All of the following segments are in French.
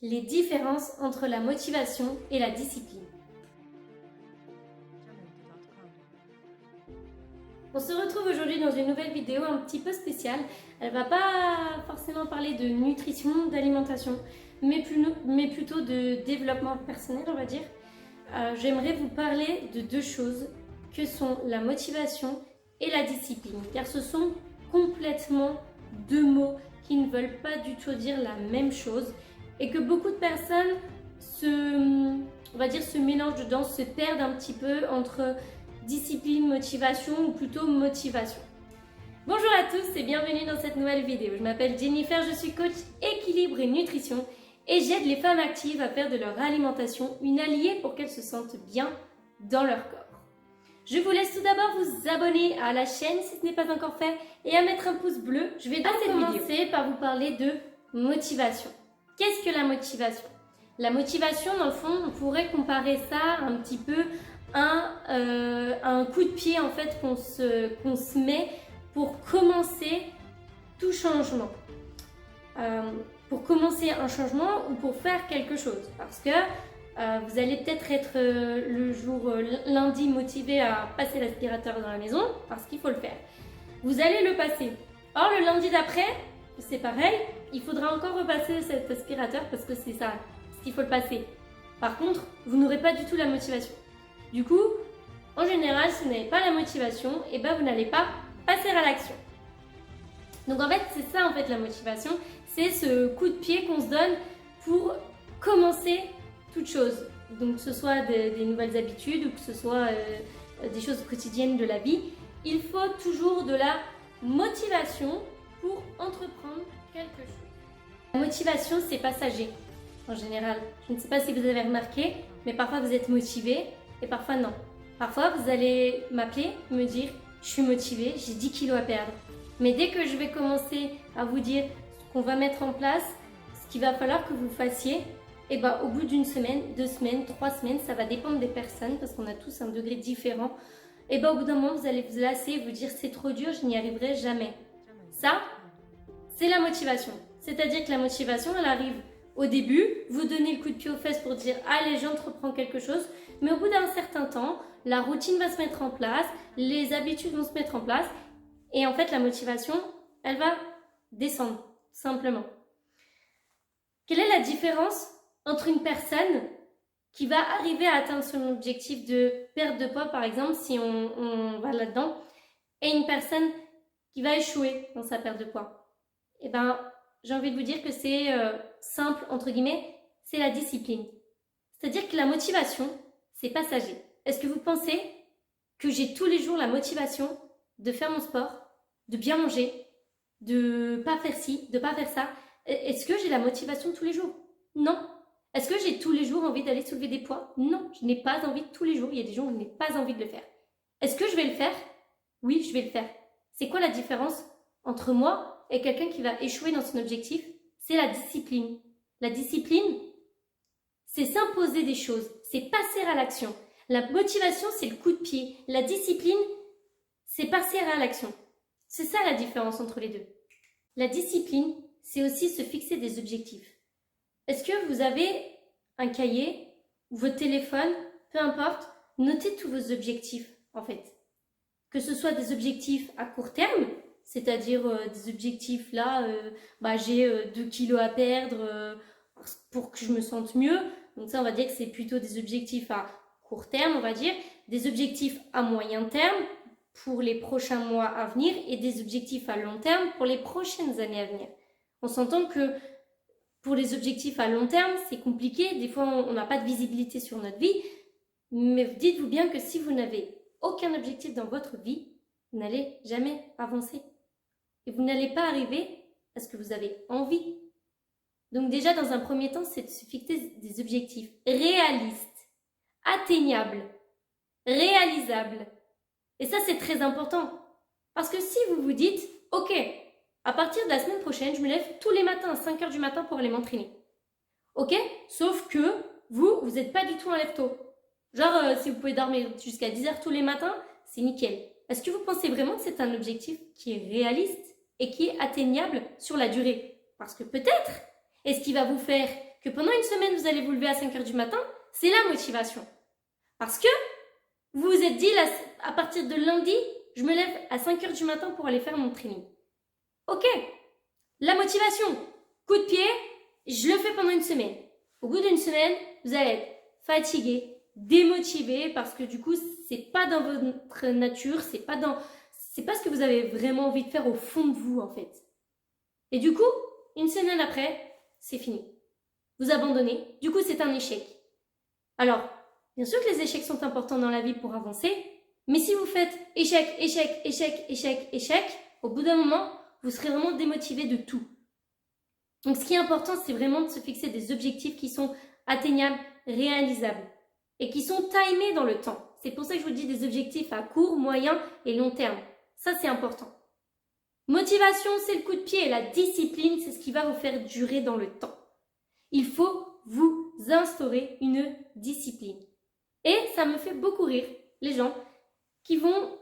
Les différences entre la motivation et la discipline. On se retrouve aujourd'hui dans une nouvelle vidéo un petit peu spéciale. Elle va pas forcément parler de nutrition, d'alimentation, mais plutôt de développement personnel, on va dire. J'aimerais vous parler de deux choses que sont la motivation et la discipline, car ce sont complètement deux mots qui ne veulent pas du tout dire la même chose et que beaucoup de personnes se mélangent dedans, se perdent un petit peu entre discipline, motivation ou plutôt motivation. Bonjour à tous et bienvenue dans cette nouvelle vidéo. Je m'appelle Jennifer, je suis coach équilibre et nutrition et j'aide les femmes actives à faire de leur alimentation une alliée pour qu'elles se sentent bien dans leur corps. Je vous laisse tout d'abord vous abonner à la chaîne si ce n'est pas encore fait et à mettre un pouce bleu. Je vais donc commencer par vous parler de motivation. Qu'est-ce que la motivation? La motivation, dans le fond, on pourrait comparer ça un petit peu à un coup de pied en fait qu'on se met pour commencer tout changement. Pour commencer un changement ou pour faire quelque chose. Parce que vous allez peut-être être le jour lundi motivé à passer l'aspirateur dans la maison parce qu'il faut le faire. Vous allez le passer. Or le lundi d'après, c'est pareil, il faudra encore repasser cet aspirateur parce que c'est ça, parce qu'il faut le passer. Par contre, vous n'aurez pas du tout la motivation. Du coup, en général, si vous n'avez pas la motivation, et ben vous n'allez pas passer à l'action. Donc en fait, c'est ça en fait la motivation, c'est ce coup de pied qu'on se donne pour commencer toute chose. Donc que ce soit des nouvelles habitudes ou que ce soit des choses quotidiennes de la vie, il faut toujours de la motivation pour entreprendre quelque chose. La motivation, c'est passager en général. Je ne sais pas si vous avez remarqué, mais parfois vous êtes motivé et parfois non. Parfois vous allez m'appeler, me dire je suis motivée, j'ai 10 kilos à perdre. Mais dès que je vais commencer à vous dire ce qu'on va mettre en place, ce qu'il va falloir que vous fassiez, et ben au bout d'une semaine, 2 semaines, 3 semaines, ça va dépendre des personnes parce qu'on a tous un degré différent. Et ben au bout d'un moment, vous allez vous lasser et vous dire c'est trop dur, je n'y arriverai jamais. Ça, c'est la motivation. C'est-à-dire que la motivation, elle arrive au début, vous donnez le coup de pied aux fesses pour dire allez, j'entreprends quelque chose, mais au bout d'un certain temps, la routine va se mettre en place, les habitudes vont se mettre en place, et en fait la motivation, elle va descendre, simplement. Quelle est la différence entre une personne qui va arriver à atteindre son objectif de perte de poids, par exemple, si on va là-dedans, et une personne qui va échouer dans sa perte de poids? Eh ben, j'ai envie de vous dire que c'est simple, entre guillemets, c'est la discipline. C'est-à-dire que la motivation, c'est passager. Est-ce que vous pensez que j'ai tous les jours la motivation de faire mon sport, de bien manger, de pas faire ci, de pas faire ça? Est-ce que j'ai la motivation tous les jours? Non. Est-ce que j'ai tous les jours envie d'aller soulever des poids? Non, je n'ai pas envie tous les jours. Il y a des jours où je n'ai pas envie de le faire. Est-ce que je vais le faire? Oui, je vais le faire. C'est quoi la différence entre moi et quelqu'un qui va échouer dans son objectif? C'est la discipline. La discipline, c'est s'imposer des choses, c'est passer à l'action. La motivation, c'est le coup de pied. La discipline, c'est passer à l'action. C'est ça la différence entre les deux. La discipline, c'est aussi se fixer des objectifs. Est-ce que vous avez un cahier ou votre téléphone, peu importe, notez tous vos objectifs en fait. Que ce soit des objectifs à court terme, c'est-à-dire des objectifs là, j'ai 2 kilos à perdre pour que je me sente mieux. Donc ça, on va dire que c'est plutôt des objectifs à court terme, on va dire. Des objectifs à moyen terme pour les prochains mois à venir et des objectifs à long terme pour les prochaines années à venir. On s'entend que pour les objectifs à long terme, c'est compliqué. Des fois, on n'a pas de visibilité sur notre vie. Mais dites-vous bien que si vous n'avez aucun objectif dans votre vie, vous n'allez jamais avancer. Et vous n'allez pas arriver à ce que vous avez envie. Donc déjà, dans un premier temps, c'est de se fixer des objectifs réalistes, atteignables, réalisables. Et ça, c'est très important. Parce que si vous vous dites, ok, à partir de la semaine prochaine, je me lève tous les matins à 5 heures du matin pour aller m'entraîner. Ok? Sauf que vous n'êtes pas du tout un lève-tôt. Genre, si vous pouvez dormir jusqu'à 10 heures tous les matins, c'est nickel. Est-ce que vous pensez vraiment que c'est un objectif qui est réaliste et qui est atteignable sur la durée? Parce que peut-être, est-ce qu'il va vous faire que pendant une semaine, vous allez vous lever à 5 heures du matin, c'est la motivation. Parce que vous vous êtes dit, là, à partir de lundi, je me lève à 5 heures du matin pour aller faire mon training. Ok, la motivation, coup de pied, je le fais pendant une semaine. Au bout d'une semaine, vous allez être fatigué, démotivé, parce que du coup, c'est pas dans votre nature, c'est pas ce que vous avez vraiment envie de faire au fond de vous, en fait. Et du coup, une semaine après, c'est fini. Vous abandonnez, du coup, c'est un échec. Alors, bien sûr que les échecs sont importants dans la vie pour avancer, mais si vous faites échec, échec, échec, échec, échec, au bout d'un moment, vous serez vraiment démotivé de tout. Donc, ce qui est important, c'est vraiment de se fixer des objectifs qui sont atteignables, réalisables et qui sont timés dans le temps. C'est pour ça que je vous dis des objectifs à court, moyen et long terme. Ça, c'est important. Motivation, c'est le coup de pied et la discipline, c'est ce qui va vous faire durer dans le temps. Il faut vous instaurer une discipline. Et ça me fait beaucoup rire, les gens qui vont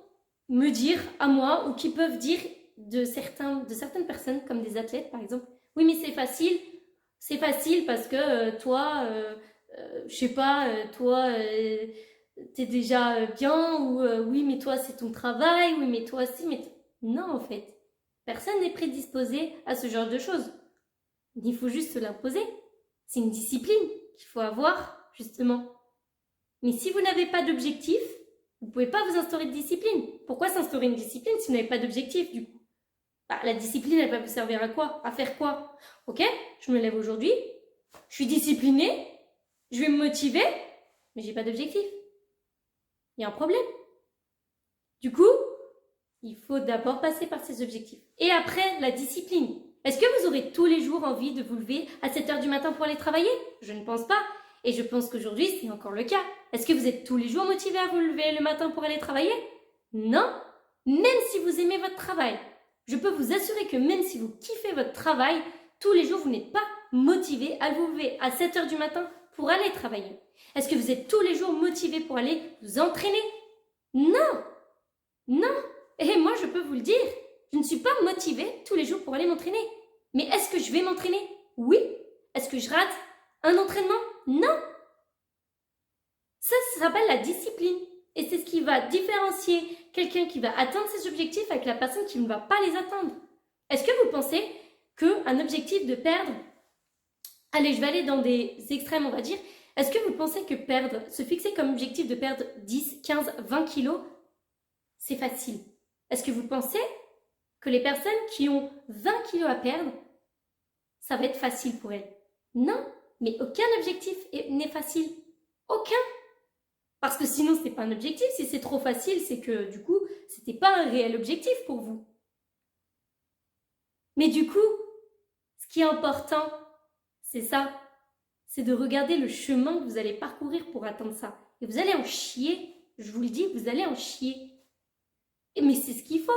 me dire à moi ou qui peuvent dire de certaines personnes, comme des athlètes par exemple, oui mais c'est facile parce que toi, je sais pas, toi t'es déjà bien ou oui mais toi c'est ton travail, oui mais toi si, mais non en fait, personne n'est prédisposé à ce genre de choses. Il faut juste se l'imposer. C'est une discipline qu'il faut avoir justement. Mais si vous n'avez pas d'objectif, vous ne pouvez pas vous instaurer de discipline. Pourquoi s'instaurer une discipline si vous n'avez pas d'objectif du coup? La discipline, elle va vous servir à quoi? À faire quoi? Ok, je me lève aujourd'hui, je suis disciplinée, je vais me motiver, mais j'ai pas d'objectif. Il y a un problème. Du coup, il faut d'abord passer par ces objectifs. Et après, la discipline. Est-ce que vous aurez tous les jours envie de vous lever à 7 heures du matin pour aller travailler? Je ne pense pas. Et je pense qu'aujourd'hui, c'est encore le cas. Est-ce que vous êtes tous les jours motivé à vous lever le matin pour aller travailler? Non. Même si vous aimez votre travail. Je peux vous assurer que même si vous kiffez votre travail, tous les jours, vous n'êtes pas motivé à vous lever à 7 heures du matin pour aller travailler. Est-ce que vous êtes tous les jours motivé pour aller vous entraîner? Non. Non. Et moi, je peux vous le dire, je ne suis pas motivée tous les jours pour aller m'entraîner. Mais est-ce que je vais m'entraîner? Oui. Est-ce que je rate un entraînement? Non. Ça s'appelle la discipline. Et c'est ce qui va différencier quelqu'un qui va atteindre ses objectifs avec la personne qui ne va pas les atteindre. Est-ce que vous pensez qu'un objectif de perdre... Allez, je vais aller dans des extrêmes, on va dire. Est-ce que vous pensez que se fixer comme objectif de perdre 10, 15, 20 kilos, c'est facile? Est-ce que vous pensez que les personnes qui ont 20 kilos à perdre, ça va être facile pour elles? Non, mais aucun objectif n'est facile. Aucun. Parce que sinon, ce n'est pas un objectif. Si c'est trop facile, c'est que du coup, ce n'était pas un réel objectif pour vous. Mais du coup, ce qui est important, c'est ça. C'est de regarder le chemin que vous allez parcourir pour atteindre ça. Et vous allez en chier. Je vous le dis, vous allez en chier. Mais c'est ce qu'il faut.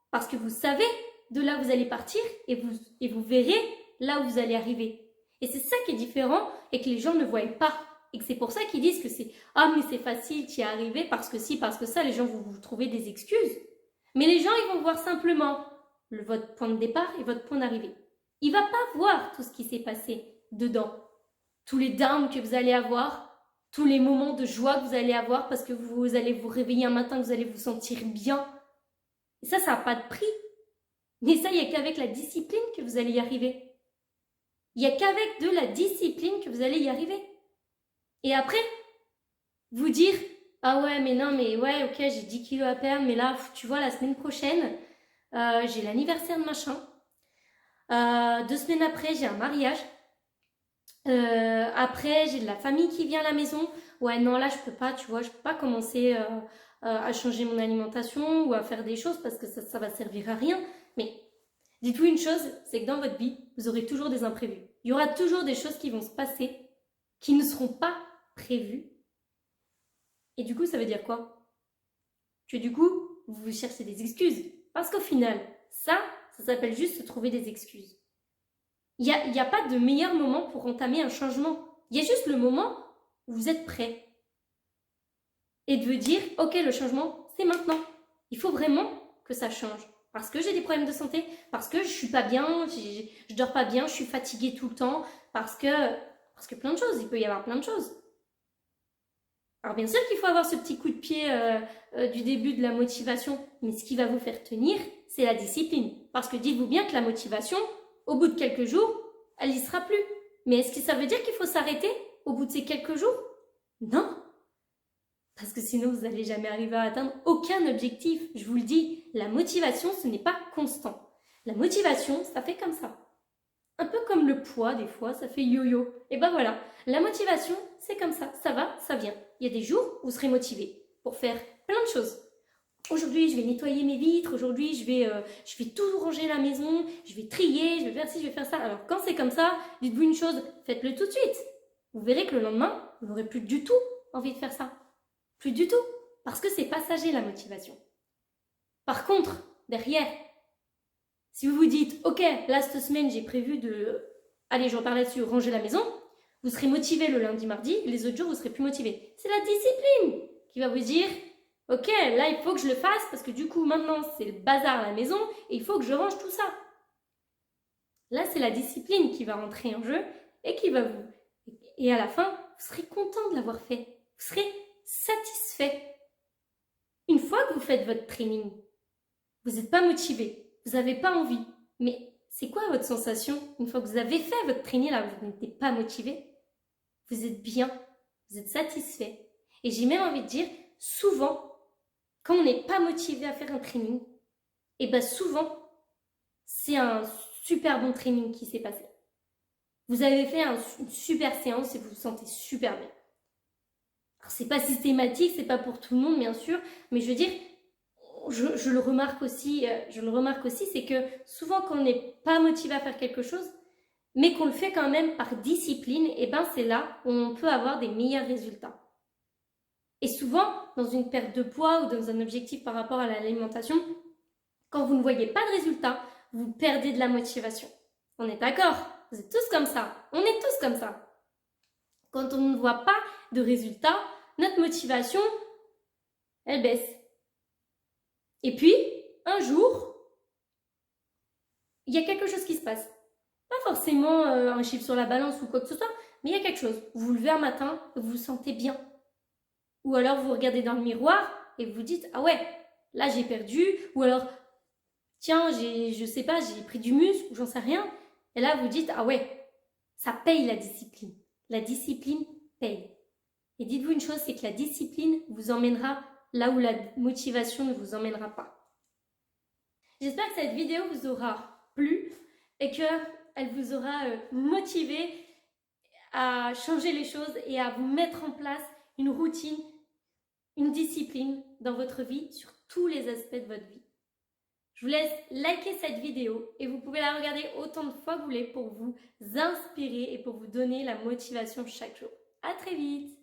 Parce que vous savez de là où vous allez partir et vous verrez là où vous allez arriver. Et c'est ça qui est différent et que les gens ne voient pas. Et que c'est pour ça qu'ils disent que c'est « Ah, mais c'est facile, tu y es arrivé parce que si, parce que ça », les gens vont vous trouver des excuses. Mais les gens, ils vont voir simplement votre point de départ et votre point d'arrivée. Ils ne vont pas voir tout ce qui s'est passé dedans. Tous les downs que vous allez avoir, tous les moments de joie que vous allez avoir parce que vous allez vous réveiller un matin, que vous allez vous sentir bien. Et ça n'a pas de prix. Mais ça, il n'y a qu'avec la discipline que vous allez y arriver. Il n'y a qu'avec de la discipline que vous allez y arriver. Et après, vous dire, ah ouais, mais non, mais ouais, ok, j'ai 10 kilos à perdre, mais là, tu vois, la semaine prochaine, j'ai l'anniversaire de machin. 2 semaines après, j'ai un mariage. Après, j'ai de la famille qui vient à la maison. Ouais, non, là, je peux pas, tu vois, je peux pas commencer à changer mon alimentation ou à faire des choses parce que ça va servir à rien. Mais dites-vous une chose, c'est que dans votre vie, vous aurez toujours des imprévus. Il y aura toujours des choses qui vont se passer qui ne seront pas prévues. Et du coup, ça veut dire quoi? Que du coup, vous cherchez des excuses. Parce qu'au final, ça s'appelle juste se trouver des excuses. Il n'y a pas de meilleur moment pour entamer un changement. Il y a juste le moment où vous êtes prêt. Et de vous dire, ok, le changement, c'est maintenant. Il faut vraiment que ça change. Parce que j'ai des problèmes de santé, parce que je suis pas bien, je dors pas bien, je suis fatiguée tout le temps, parce que Parce que plein de choses, il peut y avoir plein de choses. Alors bien sûr qu'il faut avoir ce petit coup de pied du début de la motivation, mais ce qui va vous faire tenir, c'est la discipline. Parce que dites-vous bien que la motivation, au bout de quelques jours, elle n'y sera plus. Mais est-ce que ça veut dire qu'il faut s'arrêter au bout de ces quelques jours? Non. Parce que sinon, vous n'allez jamais arriver à atteindre aucun objectif. Je vous le dis, la motivation, ce n'est pas constant. La motivation, ça fait comme ça. Un peu comme le poids, des fois, ça fait yo-yo. Et ben voilà, la motivation, c'est comme ça va, ça vient. Il y a des jours où vous serez motivé pour faire plein de choses. Aujourd'hui, je vais nettoyer mes vitres, aujourd'hui, je vais tout ranger la maison, je vais trier, je vais faire ci, je vais faire ça. Alors, quand c'est comme ça, dites-vous une chose, faites-le tout de suite. Vous verrez que le lendemain, vous n'aurez plus du tout envie de faire ça. Plus du tout. Parce que c'est passager, la motivation. Par contre, derrière, si vous vous dites, ok, là, cette semaine, j'ai prévu de, allez, j'en parle là-dessus, ranger la maison, vous serez motivé le lundi, mardi, les autres jours, vous serez plus motivé. C'est la discipline qui va vous dire, ok, là, il faut que je le fasse parce que du coup, maintenant, c'est le bazar à la maison et il faut que je range tout ça. Là, c'est la discipline qui va rentrer en jeu et qui va vous... Et à la fin, vous serez content de l'avoir fait. Vous serez satisfait. Une fois que vous faites votre training, vous n'êtes pas motivé. Vous n'avez pas envie. Mais c'est quoi votre sensation une fois que vous avez fait votre training là, vous n'étiez pas motivé? Vous êtes bien, vous êtes satisfait. Et j'ai même envie de dire, souvent, quand on n'est pas motivé à faire un training, et bien souvent, c'est un super bon training qui s'est passé. Vous avez fait une super séance et vous vous sentez super bien. Alors c'est pas systématique, c'est pas pour tout le monde bien sûr, mais je veux dire, je le remarque aussi, c'est que souvent quand on n'est pas motivé à faire quelque chose, mais qu'on le fait quand même par discipline, et ben c'est là où on peut avoir des meilleurs résultats. Et souvent, dans une perte de poids ou dans un objectif par rapport à l'alimentation, quand vous ne voyez pas de résultats, vous perdez de la motivation. On est d'accord? Vous êtes tous comme ça. On est tous comme ça. Quand on ne voit pas de résultats, notre motivation, elle baisse. Et puis, un jour, il y a quelque chose qui se passe. Pas forcément un chiffre sur la balance ou quoi que ce soit, mais il y a quelque chose. Vous vous levez un matin et vous vous sentez bien. Ou alors vous regardez dans le miroir et vous dites « Ah ouais, là j'ai perdu » ou alors « Tiens, je sais pas, j'ai pris du muscle ou j'en sais rien » et là vous dites « Ah ouais, ça paye la discipline. La discipline paye. » Et dites-vous une chose, c'est que la discipline vous emmènera là où la motivation ne vous emmènera pas. J'espère que cette vidéo vous aura plu et qu'elle vous aura motivé à changer les choses et à vous mettre en place une routine, une discipline dans votre vie sur tous les aspects de votre vie. Je vous laisse liker cette vidéo et vous pouvez la regarder autant de fois que vous voulez pour vous inspirer et pour vous donner la motivation chaque jour. À très vite!